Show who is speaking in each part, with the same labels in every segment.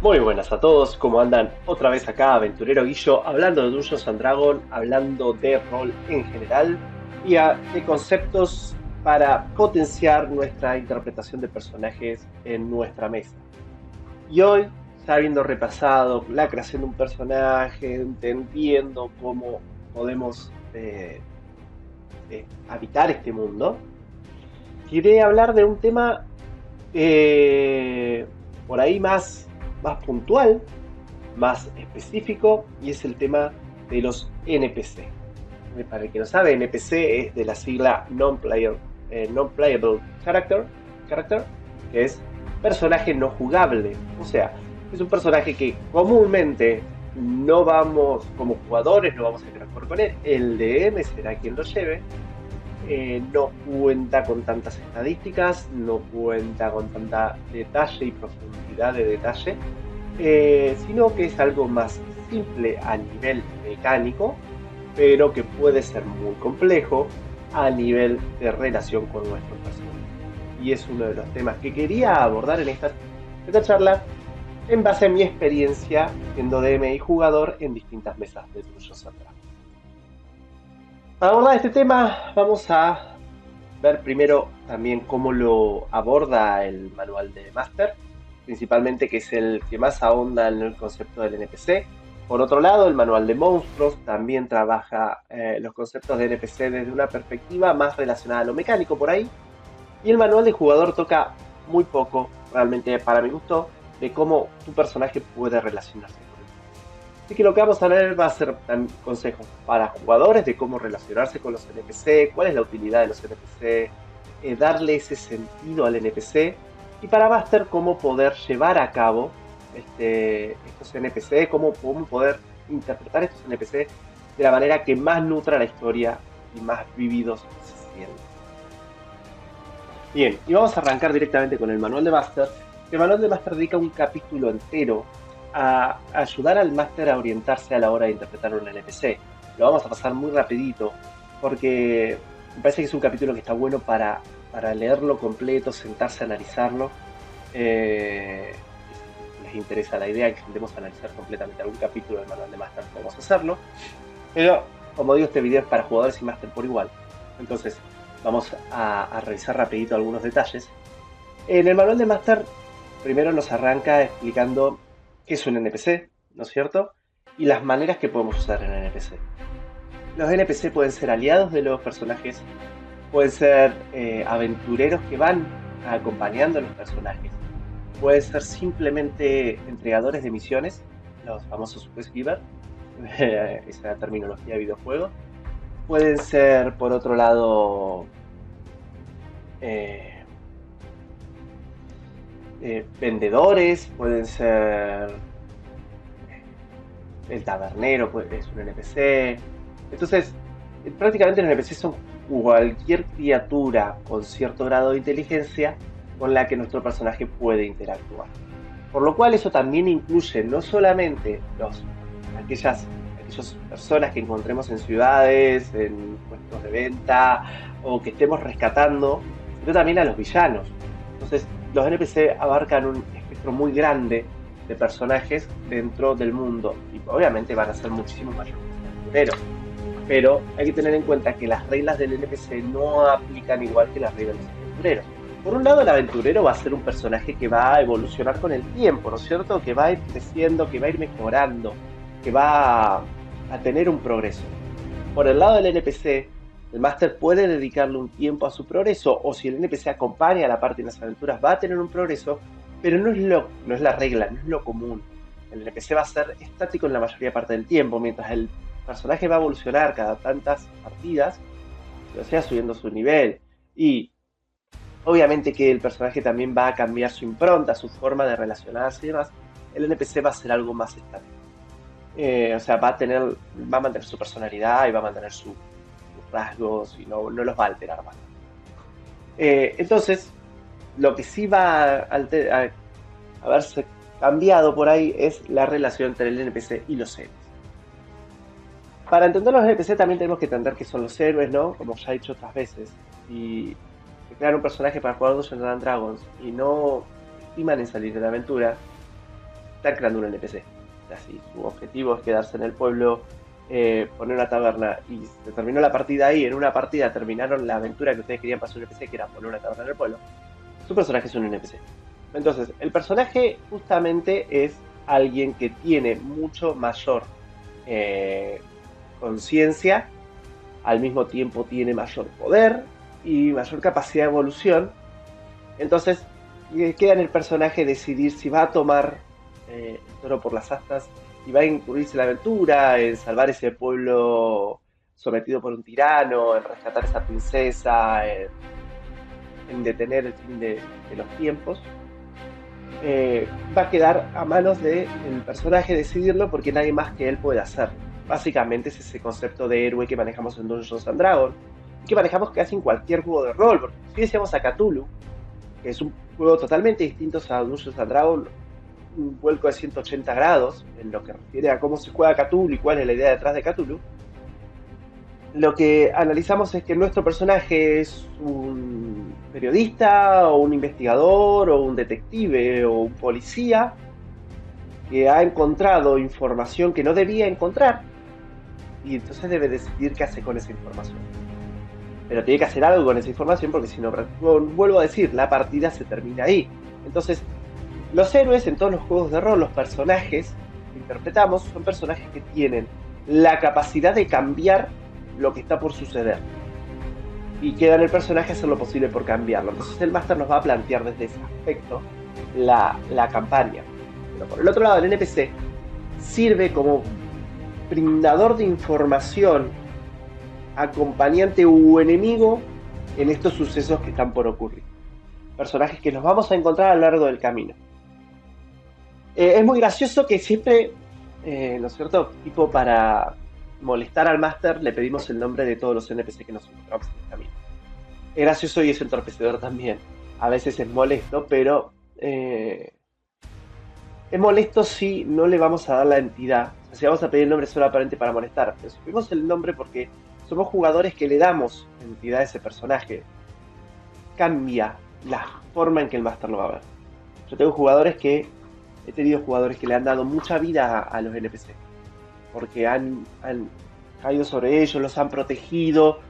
Speaker 1: Muy buenas a todos, ¿cómo andan? Otra vez acá, Aventurero Guillo, hablando de Dungeons and Dragons, hablando de rol en general de conceptos para potenciar nuestra interpretación de personajes en nuestra mesa. Y hoy, ya habiendo repasado la creación de un personaje, entendiendo cómo podemos habitar este mundo, quería hablar de un tema por ahí más puntual, más específico, y es el tema de los NPC. Para el que no sabe, NPC es de la sigla Non-Playable Character, que es personaje no jugable. O sea, es un personaje que comúnmente no vamos, como jugadores, no vamos a interactuar con él. El DM será quien lo lleve. No cuenta con tantas estadísticas, no cuenta con tanta detalle y profundidad de detalle, sino que es algo más simple a nivel mecánico, pero que puede ser muy complejo a nivel de relación con nuestro personaje. Y es uno de los temas que quería abordar en esta charla en base a mi experiencia siendo DM y jugador en distintas mesas de Dungeons and Dragons. Para abordar este tema vamos a ver primero también cómo lo aborda el manual de Master, principalmente que es el que más ahonda en el concepto del NPC. Por otro lado, el manual de monstruos también trabaja los conceptos de NPC desde una perspectiva más relacionada a lo mecánico por ahí. Y el manual de jugador toca muy poco, realmente para mi gusto, de cómo tu personaje puede relacionarse con él. Así que lo que vamos a ver va a ser consejos para jugadores de cómo relacionarse con los NPC, cuál es la utilidad de los NPC, darle ese sentido al NPC, y para Master cómo poder llevar a cabo estos NPC, cómo poder interpretar estos NPC de la manera que más nutra la historia y más vividos se sienten. Bien, y vamos a arrancar directamente con el manual de Master. El manual de Master dedica un capítulo entero a ayudar al Master a orientarse a la hora de interpretar un NPC. Lo vamos a pasar muy rapidito, porque me parece que es un capítulo que está bueno para leerlo completo, sentarse a analizarlo. Si les interesa la idea que intentemos analizar completamente algún capítulo del manual de Master, podemos hacerlo. Pero, como digo, este video es para jugadores y Master por igual. Entonces, vamos a revisar rapidito algunos detalles. En el manual de Master, primero nos arranca explicando qué es un NPC, ¿no es cierto? Y las maneras que podemos usar en NPC. Los NPC pueden ser aliados de los personajes, pueden ser aventureros que van acompañando a los personajes, pueden ser simplemente entregadores de misiones, los famosos quest giver, esa terminología de videojuego. Pueden ser, por otro lado, eh, vendedores, pueden ser el tabernero, es un NPC. Entonces, prácticamente los NPC son cualquier criatura con cierto grado de inteligencia con la que nuestro personaje puede interactuar. Por lo cual eso también incluye no solamente aquellas personas que encontremos en ciudades, en puestos de venta o que estemos rescatando, sino también a los villanos. Entonces, los NPC abarcan un espectro muy grande de personajes dentro del mundo y obviamente van a ser muchísimo mayores que los aventureros. Pero hay que tener en cuenta que las reglas del NPC no aplican igual que las reglas de los aventureros. Por un lado, el aventurero va a ser un personaje que va a evolucionar con el tiempo, ¿no es cierto? Que va a ir creciendo, que va a ir mejorando, que va a tener un progreso. Por el lado del NPC, el máster puede dedicarle un tiempo a su progreso, o si el NPC acompaña a la parte de las aventuras, va a tener un progreso, pero no es la regla, no es lo común. El NPC va a ser estático en la mayoría parte del tiempo, mientras el personaje va a evolucionar cada tantas partidas, o sea, subiendo su nivel. Y obviamente que el personaje también va a cambiar su impronta, su forma de relacionarse y demás. El NPC va a ser algo más estático. O sea, va a mantener su personalidad y va a mantener sus rasgos y no los va a alterar bastante. Entonces, lo que sí va a haberse cambiado por ahí es la relación entre el NPC y los héroes. Para entender los NPC también tenemos que entender qué son los héroes, ¿no? Como ya he dicho otras veces. Si crear un personaje para jugar Dungeons and Dragons y no estiman en salir de la aventura, están creando un NPC. O sea, si su objetivo es quedarse en el pueblo, poner una taberna y se terminó la partida ahí, en una partida terminaron la aventura que ustedes querían para su NPC, que era poner una taberna en el pueblo, su personaje es un NPC. Entonces, el personaje justamente es alguien que tiene mucho mayor conciencia, al mismo tiempo tiene mayor poder y mayor capacidad de evolución. Entonces, queda en el personaje decidir si va a tomar el toro por las astas y va a incurrirse en la aventura, en salvar ese pueblo sometido por un tirano, en rescatar a esa princesa, en detener el fin de los tiempos. Va a quedar a manos del personaje decidirlo porque nadie más que él puede hacerlo. Básicamente es ese concepto de héroe que manejamos en Dungeons and Dragons y que manejamos casi en cualquier juego de rol. Porque si decíamos a Cthulhu, que es un juego totalmente distinto a Dungeons and Dragons, un vuelco de 180 grados en lo que refiere a cómo se juega Cthulhu y cuál es la idea detrás de Cthulhu. Lo que analizamos es que nuestro personaje es un periodista o un investigador o un detective o un policía que ha encontrado información que no debía encontrar y entonces debe decidir qué hace con esa información. Pero tiene que hacer algo con esa información porque si no, vuelvo a decir, la partida se termina ahí. Entonces, los héroes en todos los juegos de rol, los personajes que interpretamos, son personajes que tienen la capacidad de cambiar lo que está por suceder y queda en el personaje hacer lo posible por cambiarlo. Entonces el máster nos va a plantear desde ese aspecto la campaña. Pero por el otro lado, el NPC sirve como brindador de información, acompañante u enemigo en estos sucesos que están por ocurrir. Personajes que nos vamos a encontrar a lo largo del camino. Es muy gracioso que siempre, ¿no es cierto? Tipo para molestar al máster le pedimos el nombre de todos los NPC que nos encontramos en el camino. Es gracioso y es entorpecedor también. A veces es molesto, pero es molesto si no le vamos a dar la entidad. O sea, si vamos a pedir el nombre solo aparente para molestar. Pero si pedimos el nombre porque somos jugadores que le damos entidad a ese personaje, cambia la forma en que el máster lo va a ver. Yo tengo jugadores que he tenido jugadores que le han dado mucha vida a los NPC. Porque han caído sobre ellos, los han protegido,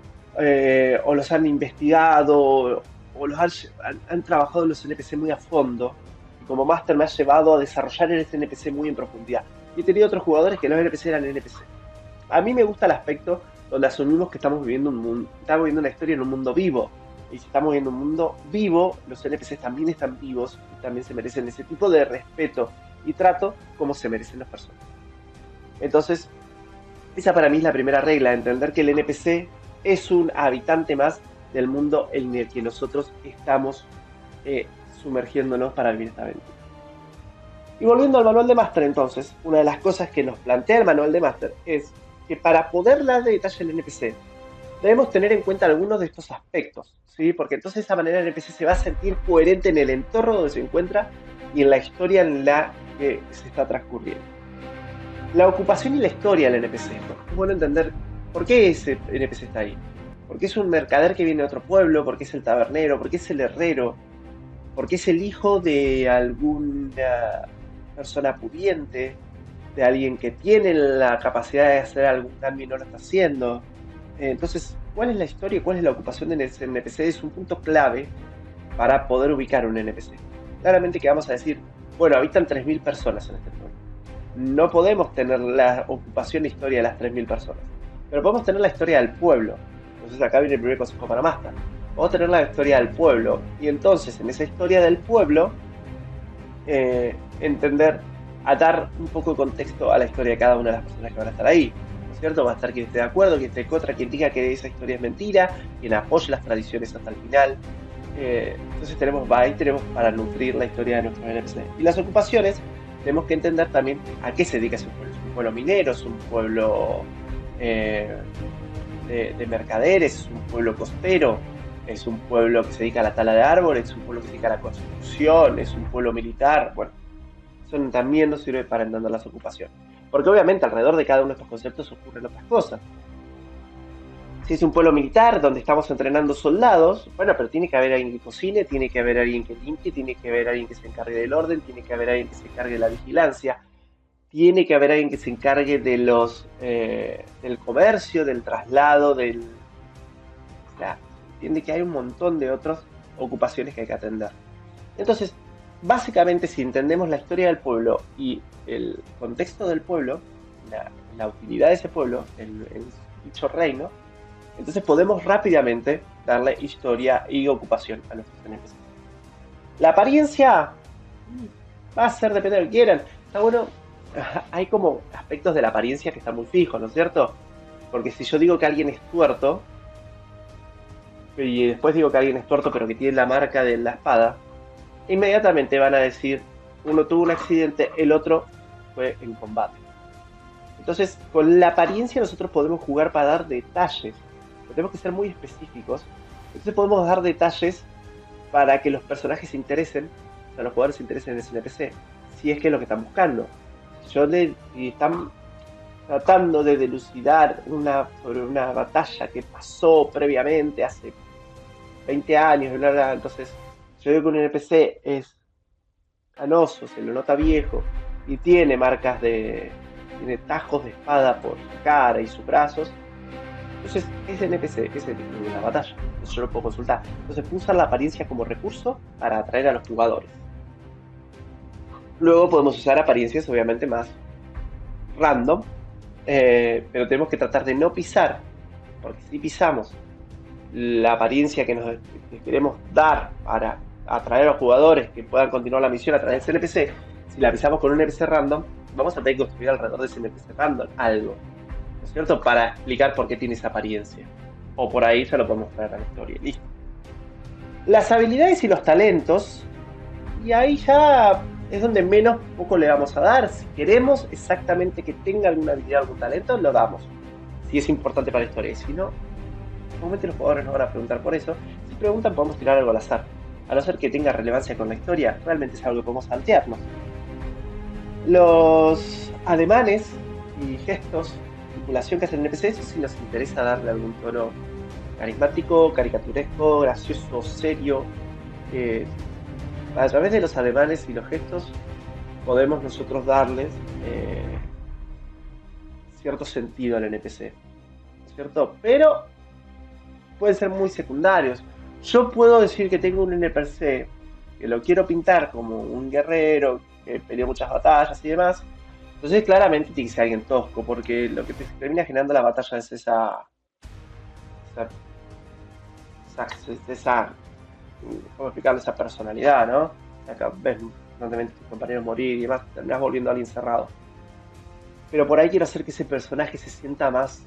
Speaker 1: o los han investigado, o los han trabajado en los NPC muy a fondo. Y como máster me ha llevado a desarrollar ese NPC muy en profundidad. Y he tenido otros jugadores que los NPC eran NPC. A mí me gusta el aspecto donde asumimos que estamos viviendo una historia en un mundo vivo. Y si estamos viviendo un mundo vivo, los NPCs también están vivos y también se merecen ese tipo de respeto y trato como se merecen las personas. Entonces, esa para mí es la primera regla, entender que el NPC es un habitante más del mundo en el que nosotros estamos sumergiéndonos para vivir esta aventura. Y volviendo al manual de máster, entonces, una de las cosas que nos plantea el manual de máster es que para poder dar detalle al NPC, debemos tener en cuenta algunos de estos aspectos, ¿sí? Porque entonces de esa manera el NPC se va a sentir coherente en el entorno donde se encuentra y en la historia en la que se está transcurriendo. La ocupación y la historia del NPC. Es bueno entender por qué ese NPC está ahí. ¿Por qué es un mercader que viene de otro pueblo? ¿Por qué es el tabernero? ¿Por qué es el herrero? ¿Por qué es el hijo de alguna persona pudiente? ¿De alguien que tiene la capacidad de hacer algún cambio y no lo está haciendo? Entonces, ¿cuál es la historia y cuál es la ocupación de ese NPC? Es un punto clave para poder ubicar un NPC. Claramente que vamos a decir, bueno, habitan 3.000 personas en este pueblo. No podemos tener la ocupación e historia de las 3.000 personas, pero podemos tener la historia del pueblo. Entonces acá viene el primer consejo para Máster. Podemos tener la historia del pueblo y entonces en esa historia del pueblo entender, a dar un poco de contexto a la historia de cada una de las personas que van a estar ahí. ¿No es cierto? Va a estar quien esté de acuerdo, quien esté en contra, quien diga que esa historia es mentira, quien apoye las tradiciones hasta el final. Entonces ahí tenemos para nutrir la historia de nuestros NPC. Y las ocupaciones, tenemos que entender también a qué se dedica ese pueblo. ¿Es un pueblo minero? ¿Es un pueblo de mercaderes? ¿Es un pueblo costero? ¿Es un pueblo que se dedica a la tala de árboles? ¿Es un pueblo que se dedica a la construcción? ¿Es un pueblo militar? Bueno, eso también nos sirve para entender las ocupaciones. Porque obviamente alrededor de cada uno de estos conceptos ocurren otras cosas. Si es un pueblo militar donde estamos entrenando soldados, bueno, pero tiene que haber alguien que cocine, tiene que haber alguien que limpie, tiene que haber alguien que se encargue del orden, tiene que haber alguien que se encargue de la vigilancia, tiene que haber alguien que se encargue de del comercio, del traslado, o sea, entiende que hay un montón de otras ocupaciones que hay que atender. Entonces, básicamente, si entendemos la historia del pueblo y el contexto del pueblo, la utilidad de ese pueblo, el dicho reino, entonces podemos rápidamente darle historia y ocupación a nuestros NPCs. La apariencia va a ser depende de lo que quieran. Está bueno, hay como aspectos de la apariencia que están muy fijos, ¿no es cierto? Porque si yo digo que alguien es tuerto, y después digo que alguien es tuerto pero que tiene la marca de la espada, inmediatamente van a decir, uno tuvo un accidente, el otro fue en combate. Entonces, con la apariencia nosotros podemos jugar para dar detalles, pero tenemos que ser muy específicos. Entonces podemos dar detalles para que los personajes se interesen, o sea, los jugadores se interesen en ese NPC, si es que es lo que están buscando. Si están tratando de dilucidar sobre una batalla que pasó previamente hace 20 años, bla, bla, entonces yo digo que un NPC es canoso, se lo nota viejo y tiene tiene tajos de espada por su cara y sus brazos. Entonces ese NPC es el de la batalla, entonces yo lo puedo consultar. Entonces puedo usar la apariencia como recurso para atraer a los jugadores. Luego podemos usar apariencias obviamente más random, pero tenemos que tratar de no pisar, porque si pisamos la apariencia que queremos dar para atraer a los jugadores que puedan continuar la misión a través de ese NPC, si la pisamos con un NPC random, vamos a tener que construir alrededor de ese NPC random algo, ¿no es cierto? Para explicar por qué tiene esa apariencia. O por ahí ya lo podemos traer a la historia. Listo. Las habilidades y los talentos, y ahí ya es donde menos poco le vamos a dar. Si queremos exactamente que tenga alguna habilidad o algún talento, lo damos. Si es importante para la historia. Y si no, normalmente los jugadores no van a preguntar por eso. Si preguntan, podemos tirar algo al azar. A no ser que tenga relevancia con la historia, realmente es algo que podemos saltearnos. Los ademanes y gestos, manipulación que hace el NPC, eso sí nos interesa darle algún tono carismático, caricaturesco, gracioso, serio. A través de los ademanes y los gestos podemos nosotros darles cierto sentido al NPC, ¿cierto? Pero pueden ser muy secundarios. Yo puedo decir que tengo un NPC que lo quiero pintar como un guerrero que peleó muchas batallas y demás. Entonces claramente tiene que ser alguien tosco, porque lo que te termina generando la batalla es esa ¿cómo explicarlo? Esa personalidad, ¿no? Acá ves constantemente tus compañeros morir y demás, terminas volviendo a alguien cerrado. Pero por ahí quiero hacer que ese personaje se sienta más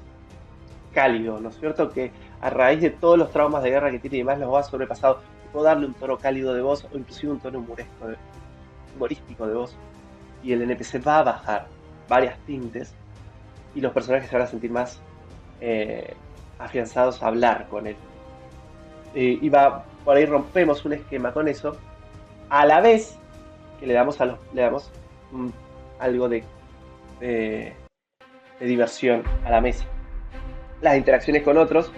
Speaker 1: cálido, ¿no es cierto? Que a raíz de todos los traumas de guerra que tiene y demás los va sobrepasado, puedo darle un tono cálido de voz o inclusive un tono humorístico de voz. Y el NPC va a bajar varias tintes y los personajes se van a sentir más afianzados a hablar con él. Y por ahí rompemos un esquema con eso, a la vez que le damos algo de diversión a la mesa. Las interacciones con otros,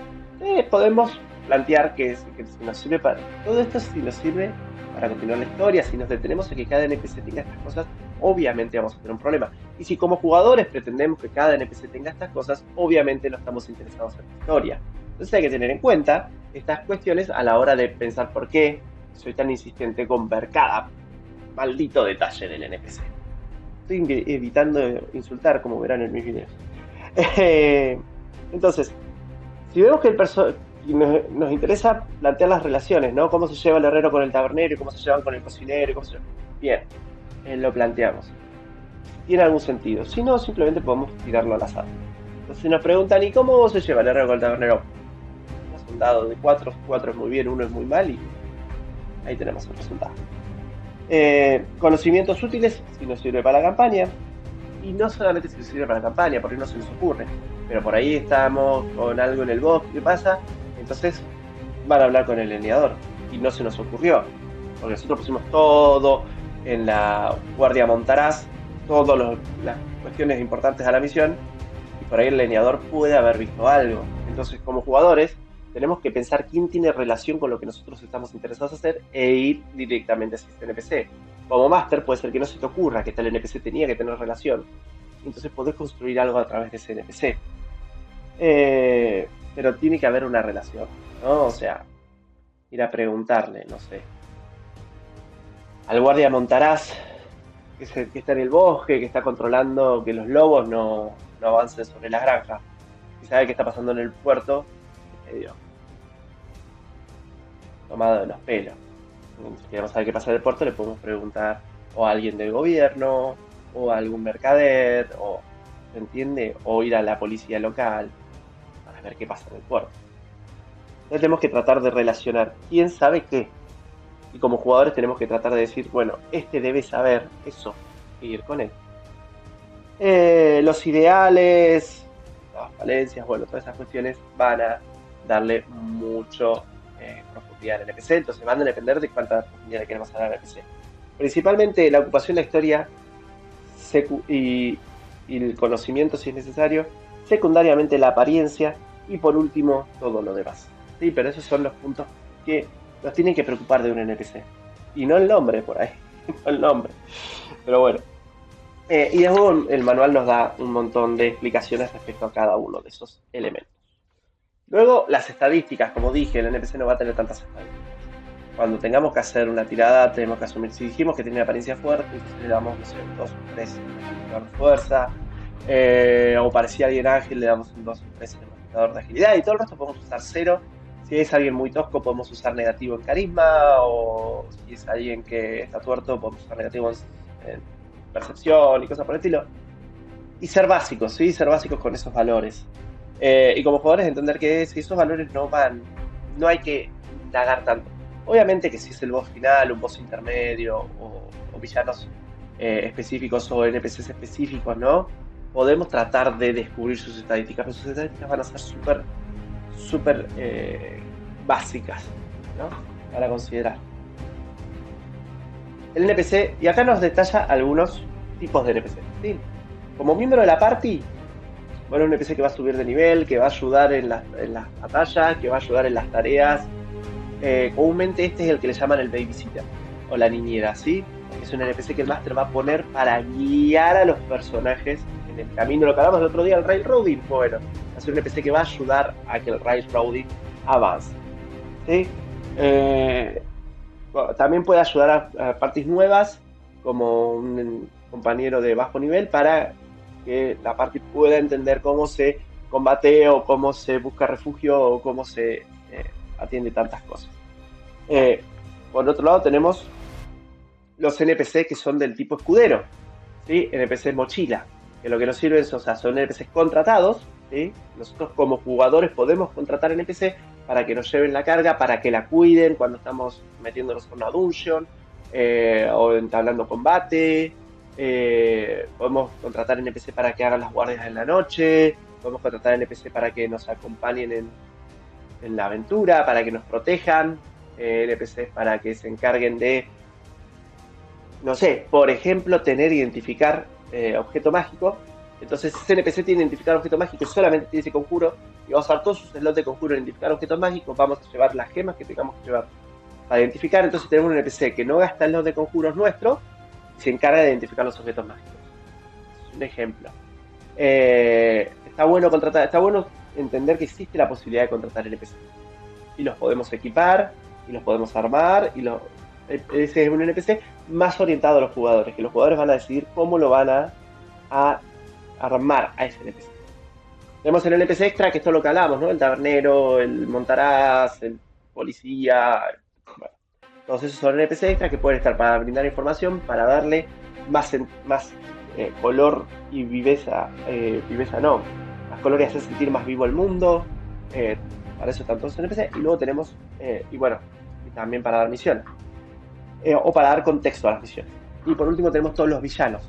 Speaker 1: podemos plantear que si nos sirve para todo esto, si nos sirve para continuar la historia, si nos detenemos a que cada NPC tenga estas cosas, obviamente vamos a tener un problema. Y si como jugadores pretendemos que cada NPC tenga estas cosas, obviamente no estamos interesados en la historia. Entonces hay que tener en cuenta estas cuestiones a la hora de pensar por qué soy tan insistente con ver cada maldito detalle del NPC. Estoy evitando insultar, como verán en mis videos. Entonces, si vemos que nos interesa plantear las relaciones, ¿no? Cómo se lleva el herrero con el tabernero y cómo se llevan con el cocinero y cómo se... Bien, lo planteamos. Tiene algún sentido. Si no, simplemente podemos tirarlo al azar. Entonces nos preguntan, ¿y cómo se lleva el herrero con el tabernero? Un dado de 4 es muy bien, 1 es muy mal y ahí tenemos el resultado. Conocimientos útiles si nos sirve para la campaña, y no solamente si nos sirve para la campaña, porque no se nos ocurre, pero por ahí estamos con algo en el bosque, ¿qué pasa? Entonces van a hablar con el leñador y no se nos ocurrió, porque nosotros pusimos todo en la guardia montaraz, todas las cuestiones importantes a la misión, y por ahí el leñador puede haber visto algo. Entonces, como jugadores, tenemos que pensar quién tiene relación con lo que nosotros estamos interesados en hacer e ir directamente hacia este NPC. Como máster puede ser que no se te ocurra que tal NPC tenía que tener relación. Entonces podés construir algo a través de ese NPC. Pero tiene que haber una relación, ¿no? O sea, ir a preguntarle, no sé, al guardia Montaraz, que está en el bosque, que está controlando que los lobos no avancen sobre las granjas, y sabe qué está pasando en el puerto, medio tomado de los pelos. Si queremos saber qué pasa en el puerto, le podemos preguntar o a alguien del gobierno, o a algún mercader, o, ¿se entiende? O ir a la policía local para ver qué pasa en el puerto. Entonces tenemos que tratar de relacionar quién sabe qué. Y como jugadores tenemos que tratar de decir, bueno, este debe saber eso e ir con él. Los ideales, las falencias, bueno, todas esas cuestiones van a darle mucho profundidad al NPC, entonces van a depender de cuánta profundidad le queremos dar al NPC. Principalmente la ocupación, la historia y el conocimiento si es necesario, secundariamente la apariencia y por último todo lo demás. Sí, pero esos son los puntos que nos tienen que preocupar de un NPC. Y no el nombre por ahí, no el nombre. Pero bueno. Y luego el manual nos da un montón de explicaciones respecto a cada uno de esos elementos. Luego, las estadísticas, como dije, el NPC no va a tener tantas estadísticas. Cuando tengamos que hacer una tirada, tenemos que asumir. Si dijimos que tiene una apariencia fuerte, entonces le damos, no sé, un 2 o 3 en el modificador de fuerza. O parecía alguien ágil, le damos un 2 o 3 en el modificador de agilidad. Y todo el resto podemos usar 0. Si es alguien muy tosco, podemos usar negativo en carisma. O si es alguien que está tuerto, podemos usar negativo en percepción y cosas por el estilo. Y ser básicos, ¿sí? Ser básicos con esos valores. Y como jugadores entender que si esos valores no hay que indagar tanto. Obviamente que si es el boss final, un boss intermedio o villanos específicos o NPCs específicos, ¿no? Podemos tratar de descubrir sus estadísticas, pero sus estadísticas van a ser súper básicas, ¿no? Para considerar. El NPC, y acá nos detalla algunos tipos de NPC, ¿sí? Como miembro de la party, bueno, un NPC que va a subir de nivel, que va a ayudar en las batallas, que va a ayudar en las tareas. Comúnmente este es el que le llaman el babysitter o la niñera, ¿sí? Es un NPC que el máster va a poner para guiar a los personajes en el camino. Lo que hablamos el otro día, el railroading. Bueno, es un NPC que va a ayudar a que el railroading avance, ¿sí? Bueno, también puede ayudar a parties nuevas, como un compañero de bajo nivel, para que la party pueda entender cómo se combate o cómo se busca refugio o cómo se atiende tantas cosas. Por otro lado tenemos los NPC que son del tipo escudero, ¿sí? NPC mochila, que lo que nos sirven son NPCs contratados, ¿sí? Nosotros como jugadores podemos contratar NPC para que nos lleven la carga, para que la cuiden cuando estamos metiéndonos en una dungeon o entablando combate. Podemos contratar NPC para que hagan las guardias en la noche, podemos contratar NPC para que nos acompañen en la aventura, para que nos protejan, NPCs para que se encarguen de, no sé, por ejemplo, identificar objeto mágico. Entonces ese NPC tiene identificar objeto mágico, solamente tiene ese conjuro, y vamos a usar todos sus slots de conjuro en identificar objetos mágicos, vamos a llevar las gemas que tengamos que llevar para identificar. Entonces tenemos un NPC que no gasta el slot de conjuros nuestro, se encarga de identificar los objetos mágicos. Es un ejemplo. Está bueno entender que existe la posibilidad de contratar NPC. Y los podemos equipar, y los podemos armar, ese es un NPC más orientado a los jugadores, que los jugadores van a decidir cómo lo van a armar a ese NPC. Tenemos el NPC extra, que es todo lo que hablamos, ¿no? El tabernero, el montaraz, el policía, bueno. Todos esos son NPC extra que pueden estar para brindar información, para darle más color y viveza, más color y hacer sentir más vivo el mundo. Para eso están todos los NPC. Y luego tenemos, y también para dar misiones. O para dar contexto a las misiones. Y por último tenemos todos los villanos.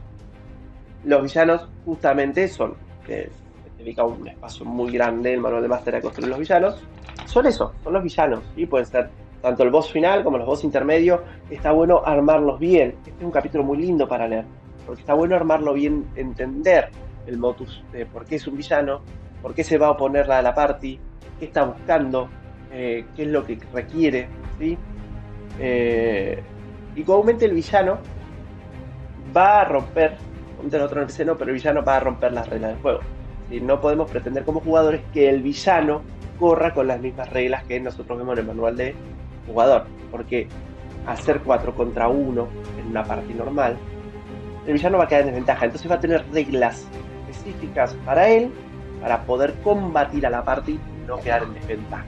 Speaker 1: Los villanos justamente son, que se dedica un espacio muy grande el manual de Máster a construir los villanos. Son los villanos. ¿Sí? Pueden ser tanto el boss final como los boss intermedios. Está bueno armarlos bien. Este es un capítulo muy lindo para leer, porque está bueno armarlo bien, entender el motus de por qué es un villano, por qué se va a oponer a la party, qué está buscando, qué es lo que requiere, ¿sí? Y comúnmente el villano va a romper, comúnmente el otro NPC no, pero el villano va a romper las reglas del juego. ¿Sí? No podemos pretender como jugadores que el villano corra con las mismas reglas que nosotros vemos en el manual de jugador, porque hacer 4 contra 1 en una partida normal, el villano va a quedar en desventaja, entonces va a tener reglas específicas para él, para poder combatir a la partida y no quedar en desventaja.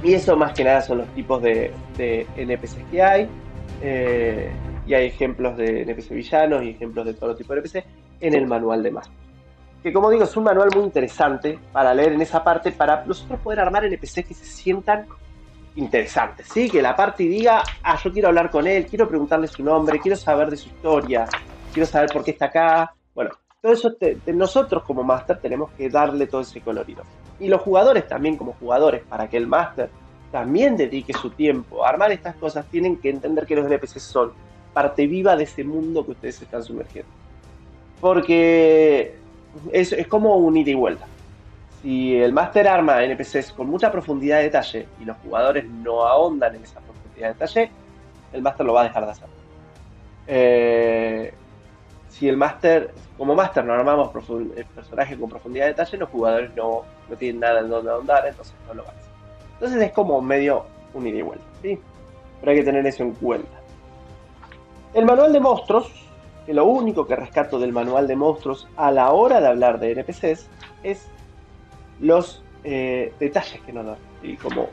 Speaker 1: Y eso más que nada son los tipos de NPCs que hay, y hay ejemplos de NPC villanos y ejemplos de todo tipo de NPC en el manual de Master. Que como digo, es un manual muy interesante para leer en esa parte, para nosotros poder armar NPCs que se sientan interesantes, ¿sí? Que la party diga, yo quiero hablar con él, quiero preguntarle su nombre, quiero saber de su historia, quiero saber por qué está acá. Bueno, todo eso nosotros como Master tenemos que darle todo ese colorido. Y los jugadores también como jugadores, para que el Master también dedique su tiempo a armar estas cosas, tienen que entender que los NPCs son parte viva de ese mundo que ustedes están sumergiendo. Porque es como un ida y vuelta. Si el Master arma NPCs con mucha profundidad de detalle y los jugadores no ahondan en esa profundidad de detalle, el Master lo va a dejar de hacer. Si el Master, como Master no armamos el personaje con profundidad de detalle, los jugadores no tienen nada en donde ahondar, entonces no lo van a hacer. Entonces es como medio un ida y vuelta, ¿sí? Pero hay que tener eso en cuenta. El manual de monstruos, que lo único que rescato del manual de monstruos a la hora de hablar de NPCs es los detalles que nos dan. ¿Sí? Como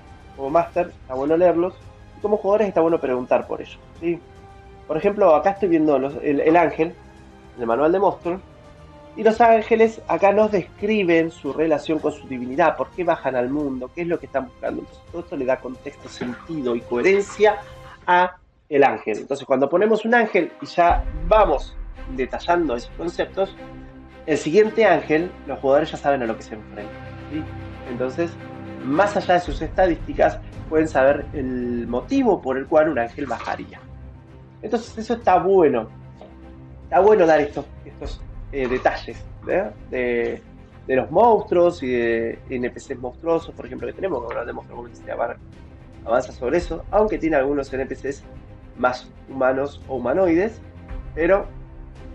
Speaker 1: Master está bueno leerlos, y como jugadores está bueno preguntar por ellos, ¿sí? Por ejemplo, acá estoy viendo el ángel, en el manual de monstruos, y los ángeles acá nos describen su relación con su divinidad, por qué bajan al mundo, qué es lo que están buscando. Entonces todo esto le da contexto, sentido y coherencia a el ángel. Entonces cuando ponemos un ángel y ya vamos detallando esos conceptos, el siguiente ángel, los jugadores ya saben a lo que se enfrentan, ¿sí? Entonces, más allá de sus estadísticas, pueden saber el motivo por el cual un ángel bajaría. Entonces eso está bueno. Está bueno dar estos detalles, ¿verdad? De los monstruos y de NPCs monstruosos, por ejemplo, que tenemos, que ahora de monstruos avanza sobre eso, aunque tiene algunos NPCs más humanos o humanoides, pero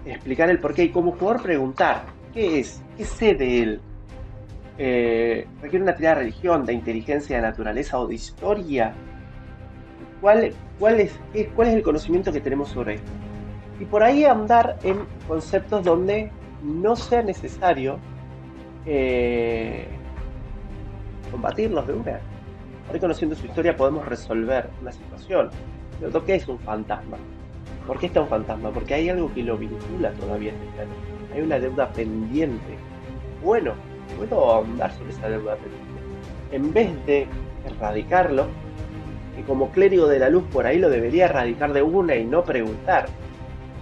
Speaker 1: explicar el porqué y como jugador preguntar qué es, qué sé de él. Requiere una tirada de religión, de inteligencia, de naturaleza o de historia. ¿Cuál es el conocimiento que tenemos sobre esto? Y por ahí andar en conceptos donde no sea necesario combatirlos de una. Por ahí conociendo su historia podemos resolver una situación. Pero ¿qué es un fantasma? ¿Por qué está un fantasma? Porque hay algo que lo vincula todavía a este plano. Hay una deuda pendiente. Bueno, puedo ahondar sobre esa deuda pendiente. En vez de erradicarlo, que como clérigo de la luz por ahí lo debería erradicar de una y no preguntar,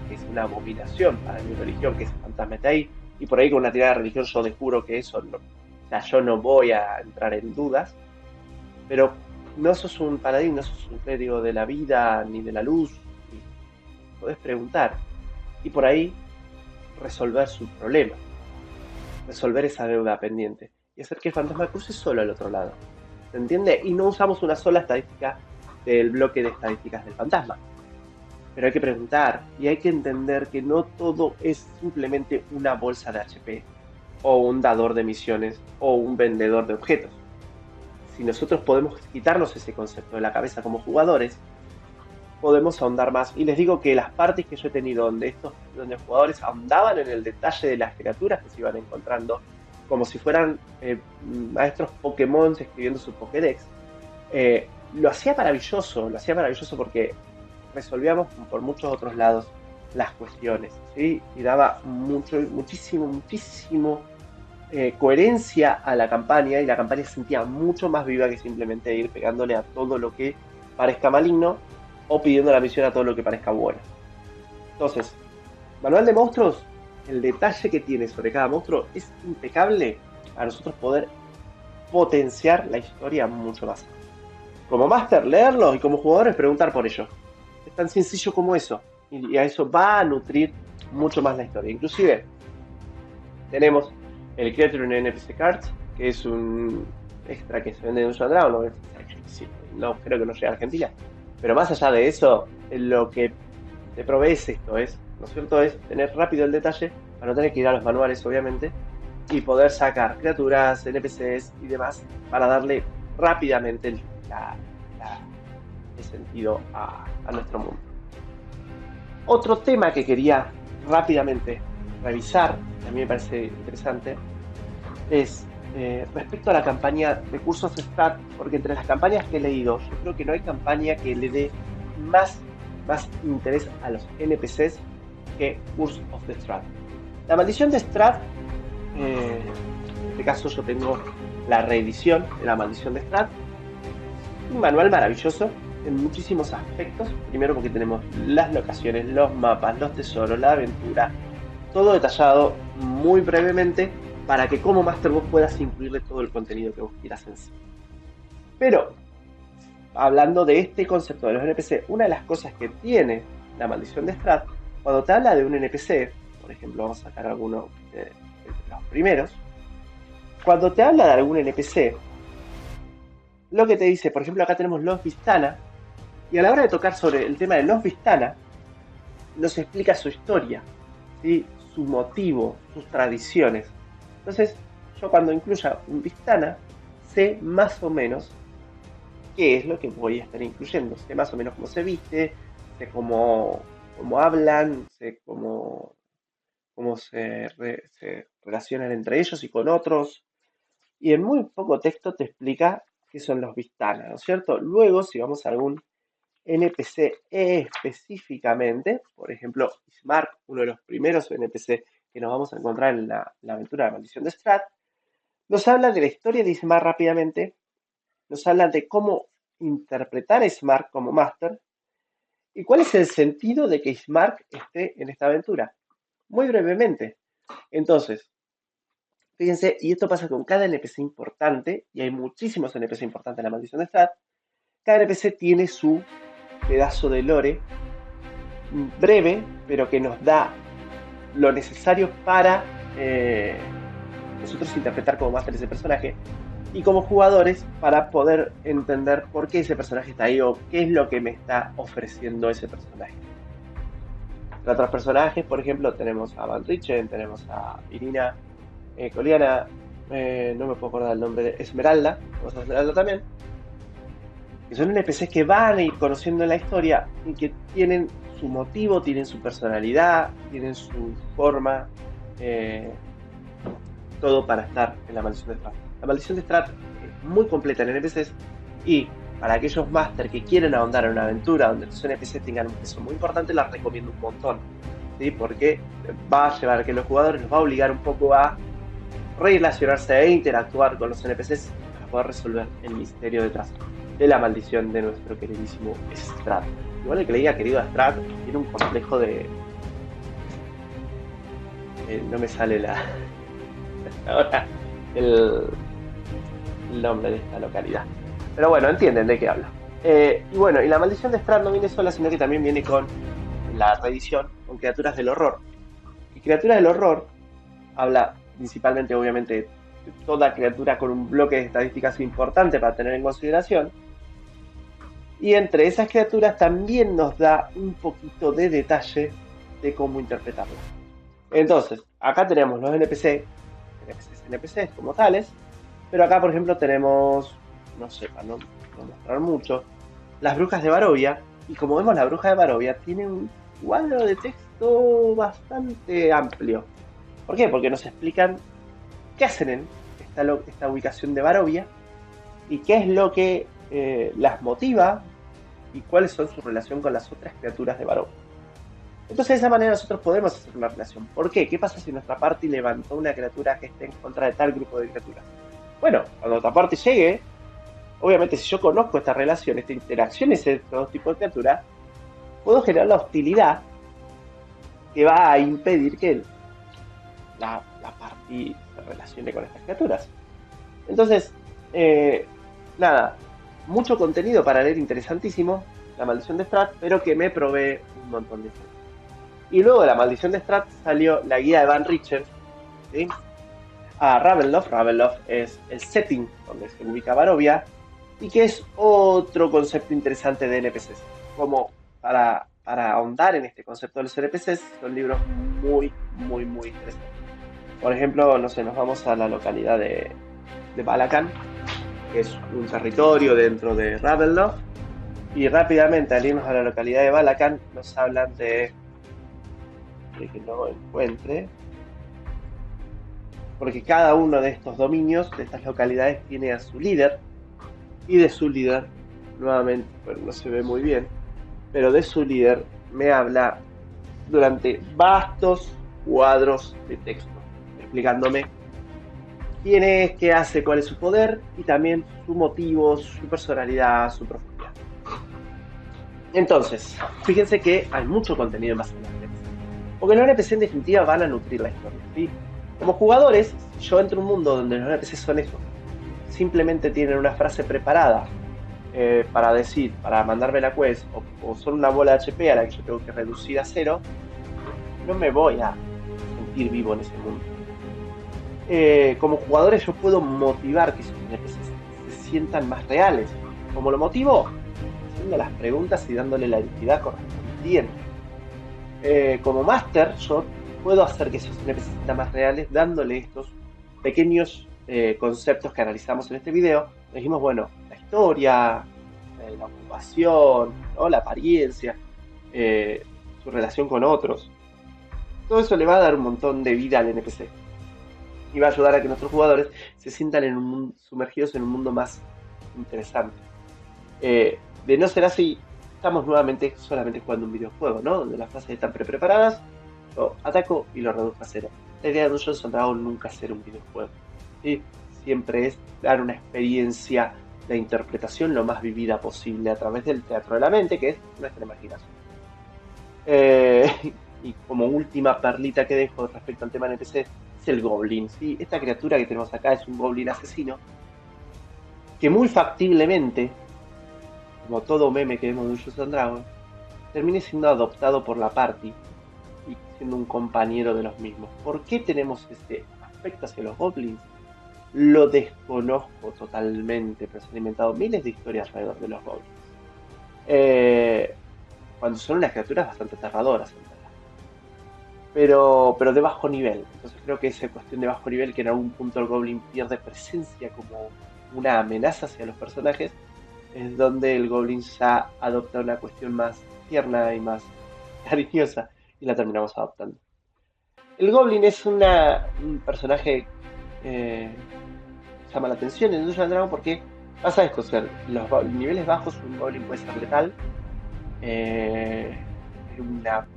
Speaker 1: que es una abominación para mi religión, que ese fantasma está ahí, y por ahí con una tirada de religión yo descubro que eso no, o sea, yo no voy a entrar en dudas, pero no sos un paladín, no sos un clérigo de la vida ni de la luz, y podés preguntar y por ahí resolver su problema, resolver esa deuda pendiente y hacer que el fantasma cruce solo al otro lado. ¿Se entiende? Y no usamos una sola estadística del bloque de estadísticas del fantasma. Pero hay que preguntar y hay que entender que no todo es simplemente una bolsa de HP o un dador de misiones o un vendedor de objetos. Si nosotros podemos quitarnos ese concepto de la cabeza como jugadores, podemos ahondar más. Y les digo que las partes que yo he tenido donde los jugadores ahondaban en el detalle de las criaturas que se iban encontrando, como si fueran maestros Pokémon escribiendo su Pokédex, lo hacía maravilloso porque resolvíamos por muchos otros lados las cuestiones, ¿sí? Y daba muchísimo coherencia a la campaña, y la campaña se sentía mucho más viva que simplemente ir pegándole a todo lo que parezca maligno o pidiendo la misión a todo lo que parezca bueno. Entonces, manual de monstruos, el detalle que tiene sobre cada monstruo es impecable para nosotros poder potenciar la historia mucho más. Como Master, leerlo, y como jugadores, preguntar por ello. Es tan sencillo como eso, y a eso va a nutrir mucho más la historia. Inclusive tenemos el Creature in NPC Cards, que es un extra que se vende en Dungeons and Dragons, no creo que no llegue a Argentina. Pero más allá de eso, lo que te provee es esto, ¿no es cierto? Es tener rápido el detalle, para no tener que ir a los manuales, obviamente, y poder sacar criaturas, NPCs y demás para darle rápidamente el sentido a nuestro mundo. Otro tema que quería rápidamente revisar, que a mí me parece interesante, es respecto a la campaña de cursos de Strat, porque entre las campañas que he leído, yo creo que no hay campaña que le dé más interés a los NPCs que Curse of the Strat. La maldición de Strat, en este caso yo tengo la reedición de la maldición de Strat, un manual maravilloso en muchísimos aspectos. Primero porque tenemos las locaciones, los mapas, los tesoros, la aventura, todo detallado muy brevemente para que como Master vos puedas incluirle todo el contenido que vos quieras en sí. Pero, hablando de este concepto de los NPC, una de las cosas que tiene la maldición de Strat, cuando te habla de un NPC, por ejemplo, vamos a sacar alguno de los primeros, cuando te habla de algún NPC, lo que te dice, por ejemplo, acá tenemos los Vistana, y a la hora de tocar sobre el tema de los Vistana, nos explica su historia, ¿sí? Su motivo, sus tradiciones. Entonces, yo cuando incluya un Vistana, sé más o menos qué es lo que voy a estar incluyendo. Sé más o menos cómo se viste, sé cómo hablan, sé cómo se relacionan entre ellos y con otros. Y en muy poco texto te explica qué son los Vistana, ¿no es cierto? Luego, si vamos a algún NPC específicamente, por ejemplo, Ismark, uno de los primeros NPC que nos vamos a encontrar en la aventura de la maldición de Strat, nos habla de la historia de Ismark rápidamente, nos habla de cómo interpretar a Ismark como Master y cuál es el sentido de que Ismark esté en esta aventura. Muy brevemente. Entonces, fíjense, y esto pasa con cada NPC importante, y hay muchísimos NPC importantes en la maldición de Strat, cada NPC tiene su pedazo de lore breve, pero que nos da lo necesario para nosotros interpretar como Master ese personaje y como jugadores para poder entender por qué ese personaje está ahí o qué es lo que me está ofreciendo ese personaje. Entre otros personajes, por ejemplo, tenemos a Van Richten, tenemos a Irina Coliana, no me puedo acordar el nombre de Esmeralda, tenemos a Esmeralda también, que son NPCs que van a ir conociendo la historia y que tienen su motivo, tienen su personalidad, tienen su forma, todo para estar en la maldición de Strat. La maldición de Strat es muy completa en NPCs y para aquellos Master que quieren ahondar en una aventura donde los NPCs tengan un peso muy importante, la recomiendo un montón, ¿sí? Porque va a llevar a que los jugadores los va a obligar un poco a relacionarse e interactuar con los NPCs para poder resolver el misterio detrás de la maldición de nuestro queridísimo Strat. Igual el que le diga querido a Strat tiene un complejo de... no me sale ahora el nombre de esta localidad. Pero bueno, entienden de qué hablo. Y bueno, y la maldición de Strat no viene sola, sino que también viene con la reedición, con criaturas del horror. Y criaturas del horror habla principalmente, obviamente, de toda criatura con un bloque de estadísticas importante para tener en consideración. Y entre esas criaturas también nos da un poquito de detalle de cómo interpretarlas. Entonces, acá tenemos los NPCs como tales, pero acá, por ejemplo, tenemos, no sé, para no mostrar mucho, las brujas de Barovia, y como vemos, la bruja de Barovia tiene un cuadro de texto bastante amplio. ¿Por qué? Porque nos explican qué hacen en esta ubicación de Barovia y qué es lo que las motiva y cuáles son su relación con las otras criaturas de Barovia. Entonces de esa manera nosotros podemos hacer una relación. ¿Por qué? ¿Qué pasa si nuestra party levantó una criatura que esté en contra de tal grupo de criaturas? Bueno, cuando nuestra party llegue, obviamente si yo conozco esta relación, esta interacción entre estos dos tipos de criaturas, puedo generar la hostilidad que va a impedir que la party se relacione con estas criaturas. Entonces, nada, mucho contenido para leer interesantísimo, la maldición de Strat, pero que me provee un montón de cosas. Y luego de la maldición de Strat salió la guía de Van Richten, ¿sí? a Ravenloft. Ravenloft es el setting donde se ubica Barovia y que es otro concepto interesante de NPCs. Como para ahondar en este concepto de los NPCs, son libros muy interesantes. Por ejemplo, no sé, nos vamos a la localidad de Balakan, que es un territorio dentro de Ravenloft, y rápidamente al irnos a la localidad de Balakan nos hablan de que no encuentre, porque cada uno de estos dominios, de estas localidades, tiene a su líder, y de su líder, nuevamente, bueno, no se ve muy bien, pero de su líder me habla durante vastos cuadros de texto, explicándome quién es, qué hace, cuál es su poder y también su motivo, su personalidad, su profundidad. Entonces, fíjense que hay mucho contenido en base a los NPC. Porque los NPC en definitiva van a nutrir la historia. ¿Sí? Como jugadores, si yo entro a un mundo donde los NPC son eso, simplemente tienen una frase preparada para decir, para mandarme la quest, o son una bola de HP a la que yo tengo que reducir a cero, no me voy a sentir vivo en ese mundo. Como jugadores yo puedo motivar que esos NPCs se sientan más reales. ¿Cómo lo motivo? Haciendo las preguntas y dándole la entidad correspondiente. Como máster yo puedo hacer que esos NPCs se sientan más reales dándole estos pequeños conceptos que analizamos en este video. Dijimos, bueno, la historia, la ocupación, ¿no? La apariencia, su relación con otros. Todo eso le va a dar un montón de vida al NPC y va a ayudar a que nuestros jugadores se sientan sumergidos en un mundo más interesante. De no ser así, estamos nuevamente solamente jugando un videojuego, ¿no? Donde las fases están preparadas, yo ataco y lo reduzco a cero. La idea de Dungeons and Dragons nunca es ser un videojuego, ¿sí? Siempre es dar una experiencia de interpretación lo más vivida posible a través del teatro de la mente, que es nuestra imaginación. Y como última perlita que dejo respecto al tema de NPC es el Goblin, ¿sí? Esta criatura que tenemos acá es un Goblin asesino que muy factiblemente, como todo meme que vemos de Dungeons and Dragons, termine siendo adoptado por la party y siendo un compañero de los mismos. ¿Por qué tenemos este aspecto hacia los Goblins? Lo desconozco totalmente, pero se han inventado miles de historias alrededor de los Goblins. Cuando son unas criaturas bastante aterradoras, en verdad. Pero de bajo nivel. Entonces creo que esa cuestión de bajo nivel, que en algún punto el Goblin pierde presencia como una amenaza hacia los personajes, es donde el Goblin ya adopta una cuestión más tierna y más cariñosa y la terminamos adoptando. El Goblin es un personaje llama la atención en Dungeons and Dragons porque pasa esto, o sea, los niveles bajos un Goblin puede ser letal, una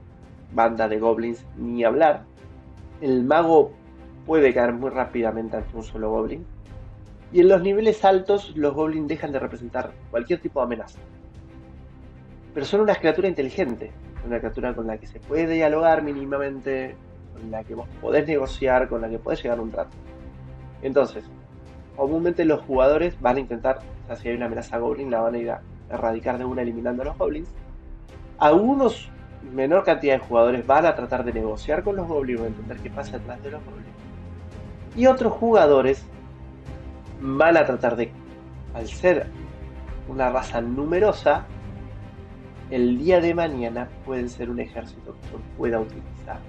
Speaker 1: banda de Goblins ni hablar, el mago puede caer muy rápidamente ante un solo Goblin, y en los niveles altos los Goblins dejan de representar cualquier tipo de amenaza. Pero son una criatura inteligente, una criatura con la que se puede dialogar mínimamente, con la que vos podés negociar, con la que podés llegar a un trato. Entonces, comúnmente los jugadores van a intentar, o sea, si hay una amenaza Goblin, la van a ir a erradicar de una eliminando a los Goblins. Algunos, menor cantidad de jugadores, van a tratar de negociar con los Goblins o entender qué pasa detrás de los Goblins. Y otros jugadores van a tratar de, al ser una raza numerosa, el día de mañana pueden ser un ejército que yo pueda utilizar.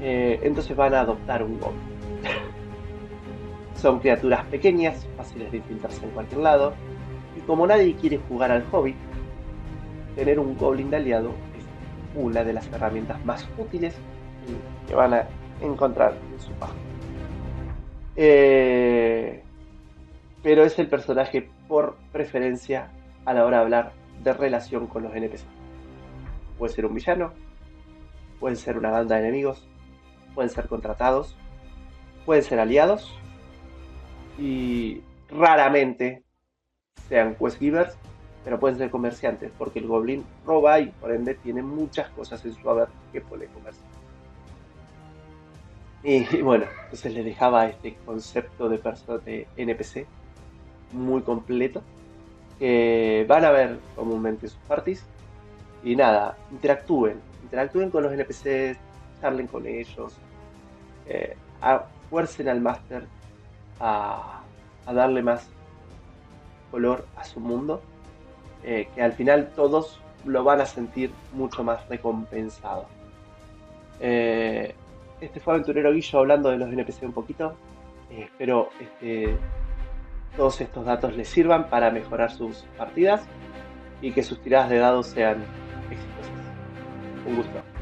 Speaker 1: Entonces van a adoptar un Goblin. Son criaturas pequeñas, fáciles de infiltrarse en cualquier lado, y como nadie quiere jugar al Hobbit, tener un Goblin de aliado es una de las herramientas más útiles que van a encontrar en su página. Pero es el personaje por preferencia a la hora de hablar de relación con los NPC. Puede ser un villano, pueden ser una banda de enemigos, pueden ser contratados, pueden ser aliados y raramente sean quest givers, pero pueden ser comerciantes, porque el Goblin roba y por ende tiene muchas cosas en su haber que puede comerciar. Y bueno, entonces les dejaba este concepto de NPC muy completo que van a ver comúnmente en sus parties. Y nada, interactúen con los NPCs, charlen con ellos, fuercen al máster a darle más color a su mundo, que al final todos lo van a sentir mucho más recompensado. Este fue Aventurero Guillo hablando de los NPC un poquito. Espero todos estos datos les sirvan para mejorar sus partidas y que sus tiradas de dados sean exitosas. Un gusto.